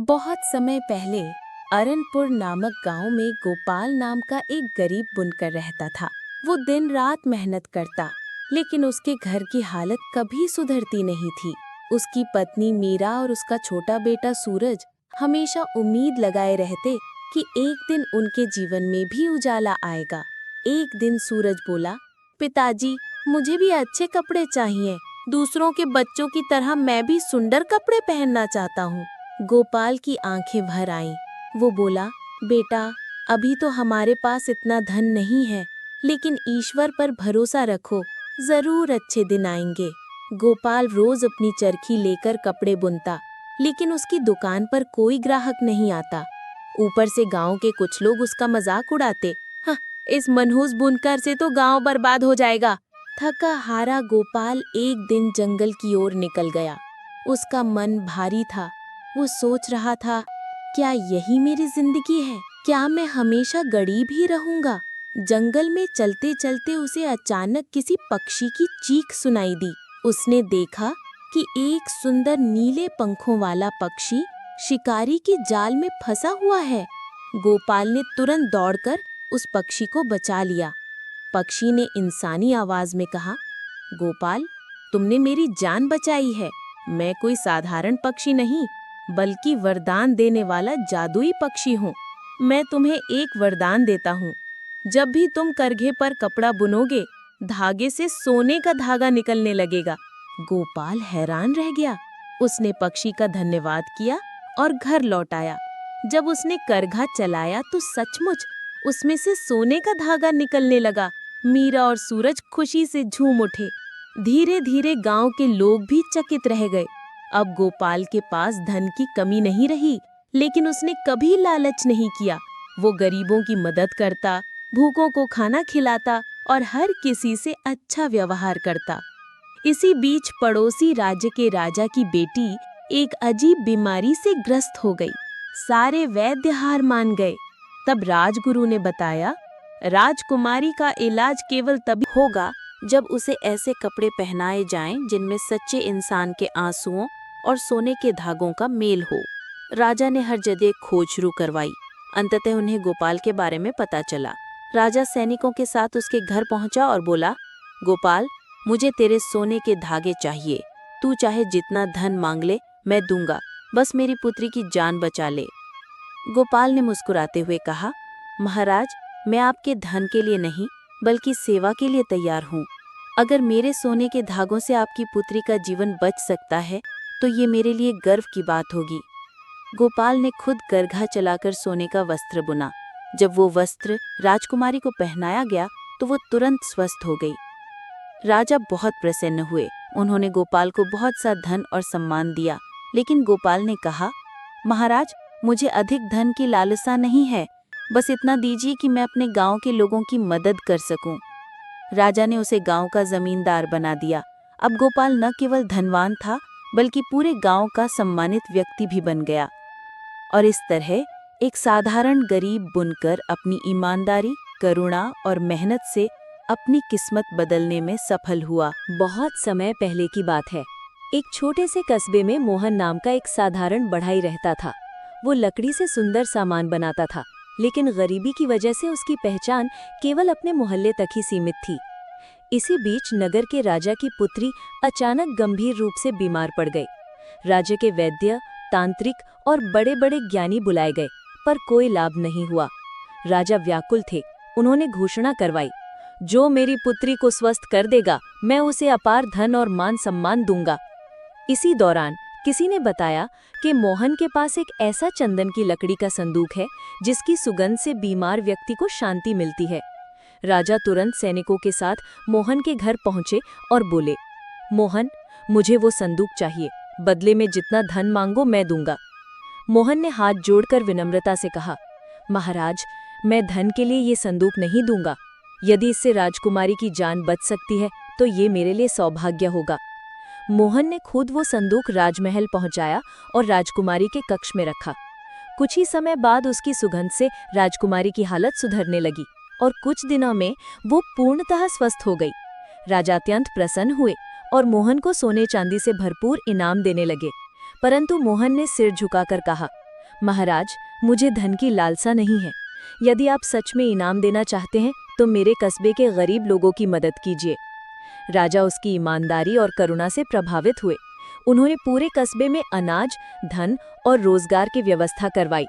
बहुत समय पहले अरनपुर नामक गांव में गोपाल नाम का एक गरीब बुनकर रहता था। वो दिन रात मेहनत करता, लेकिन उसके घर की हालत कभी सुधरती नहीं थी। उसकी पत्नी मीरा और उसका छोटा बेटा सूरज हमेशा उम्मीद लगाए रहते कि एक दिन उनके जीवन में भी उजाला आएगा। एक दिन सूरज बोला, पिताजी, मुझे भी अच्छे कपड़े चाहिए। दूसरों के बच्चों की तरह मैं भी सुंदर कपड़े पहनना चाहता हूँ। गोपाल की आंखें भर आईं। वो बोला, बेटा, अभी तो हमारे पास इतना धन नहीं है, लेकिन ईश्वर पर भरोसा रखो, जरूर अच्छे दिन आएंगे। गोपाल रोज अपनी चरखी लेकर कपड़े बुनता, लेकिन उसकी दुकान पर कोई ग्राहक नहीं आता। ऊपर से गांव के कुछ लोग उसका मजाक उड़ाते। हाँ, इस मनहूस बुनकर से तो गांव बर्बाद हो जाएगा। थका हारा गोपाल एक दिन जंगल की ओर निकल गया। उसका मन भारी था। वो सोच रहा था, क्या यही मेरी जिंदगी है? क्या मैं हमेशा गरीब ही रहूंगा? जंगल में चलते चलते उसे अचानक किसी पक्षी की चीख सुनाई दी। उसने देखा कि एक सुंदर नीले पंखों वाला पक्षी शिकारी की जाल में फंसा हुआ है। गोपाल ने तुरंत दौड़कर उस पक्षी को बचा लिया। पक्षी ने इंसानी आवाज में कहा, गोपाल, तुमने मेरी जान बचाई है। मैं कोई साधारण पक्षी नहीं, बल्कि वरदान देने वाला जादुई पक्षी हूँ। मैं तुम्हें एक वरदान देता हूँ। जब भी तुम करघे पर कपड़ा बुनोगे, धागे से सोने का धागा निकलने लगेगा। गोपाल हैरान रह गया। उसने पक्षी का धन्यवाद किया और घर लौट आया। जब उसने करघा चलाया तो सचमुच उसमें से सोने का धागा निकलने लगा। मीरा और सूरज खुशी से झूम उठे। धीरे धीरे गांव के लोग भी चकित रह गए। अब गोपाल के पास धन की कमी नहीं रही, लेकिन उसने कभी लालच नहीं किया। वो गरीबों की मदद करता, भूखों को खाना खिलाता और हर किसी से अच्छा व्यवहार करता। इसी बीच पड़ोसी राज्य के राजा की बेटी एक अजीब बीमारी से ग्रस्त हो गई। सारे वैद्य हार मान गए। तब राजगुरु ने बताया, राजकुमारी का इलाज केवल तभी होगा जब उसे ऐसे कपड़े पहनाए जाएं जिनमें सच्चे इंसान के आंसुओं और सोने के धागों का मेल हो। राजा ने हर जगह खोज शुरू करवाई। अंततः उन्हें गोपाल के बारे में पता चला। राजा सैनिकों के साथ उसके घर पहुंचा और बोला, गोपाल, मुझे तेरे सोने के धागे चाहिए। तू चाहे जितना धन मांग ले, मैं दूंगा। बस मेरी पुत्री की जान बचा ले। गोपाल ने मुस्कुराते हुए कहा, महाराज, मैं आपके धन के लिए नहीं, बल्कि सेवा के लिए तैयार हूँ। अगर मेरे सोने के धागों से आपकी पुत्री का जीवन बच सकता है, तो ये मेरे लिए गर्व की बात होगी। गोपाल ने खुद करघा चलाकर सोने का वस्त्र बुना। जब वो वस्त्र राजकुमारी को पहनाया गया, तो वो तुरंत स्वस्थ हो गई। राजा बहुत प्रसन्न हुए। उन्होंने गोपाल को बहुत सा धन और सम्मान दिया, लेकिन गोपाल ने कहा, महाराज, मुझे अधिक धन की लालसा नहीं है। बस इतना दीजिए कि मैं अपने गांव के लोगों की मदद कर सकूं। राजा ने उसे गांव का जमींदार बना दिया। अब गोपाल न केवल धनवान था, बल्कि पूरे गांव का सम्मानित व्यक्ति भी बन गया। और इस तरह एक साधारण गरीब बुनकर अपनी ईमानदारी, करुणा और मेहनत से अपनी किस्मत बदलने में सफल हुआ। बहुत समय पहले की बात है। एक छोटे से कस्बे में मोहन नाम का एक साधारण बढ़ई रहता था। वो लकड़ी से सुंदर सामान बनाता था, लेकिन गरीबी की वजह से उसकी पहचान केवल अपने मोहल्ले तक ही सीमित थी। इसी बीच नगर के राजा की पुत्री अचानक गंभीर रूप से बीमार पड़ गई। राज्य के वैद्य, तांत्रिक और बड़े बड़े ज्ञानी बुलाए गए, पर कोई लाभ नहीं हुआ। राजा व्याकुल थे। उन्होंने घोषणा करवाई, जो मेरी पुत्री को स्वस्थ कर देगा, मैं उसे अपार धन और मान सम्मान दूंगा। इसी दौरान किसी ने बताया कि मोहन के पास एक ऐसा चंदन की लकड़ी का संदूक है जिसकी सुगंध से बीमार व्यक्ति को शांति मिलती है। राजा तुरंत सैनिकों के साथ मोहन के घर पहुंचे और बोले, मोहन, मुझे वो संदूक चाहिए। बदले में जितना धन मांगो मैं दूंगा। मोहन ने हाथ जोड़कर विनम्रता से कहा, महाराज, मैं धन के लिए ये संदूक नहीं दूंगा। यदि इससे राजकुमारी की जान बच सकती है, तो ये मेरे लिए सौभाग्य होगा। मोहन ने खुद वो संदूक राजमहल पहुंचाया और राजकुमारी के कक्ष में रखा। कुछ ही समय बाद उसकी सुगंध से राजकुमारी की हालत सुधरने लगी और कुछ दिनों में वो पूर्णतः स्वस्थ हो गई। राजा अत्यंत प्रसन्न हुए और मोहन को सोने चांदी से भरपूर इनाम देने लगे। परंतु मोहन ने सिर झुकाकर कहा, महाराज, मुझे धन की लालसा नहीं है। यदि आप सच में इनाम देना चाहते हैं तो मेरे कस्बे के गरीब लोगों की मदद कीजिए। राजा उसकी ईमानदारी और करुणा से प्रभावित हुए। उन्होंने पूरे कस्बे में अनाज, धन और रोजगार की व्यवस्था करवाई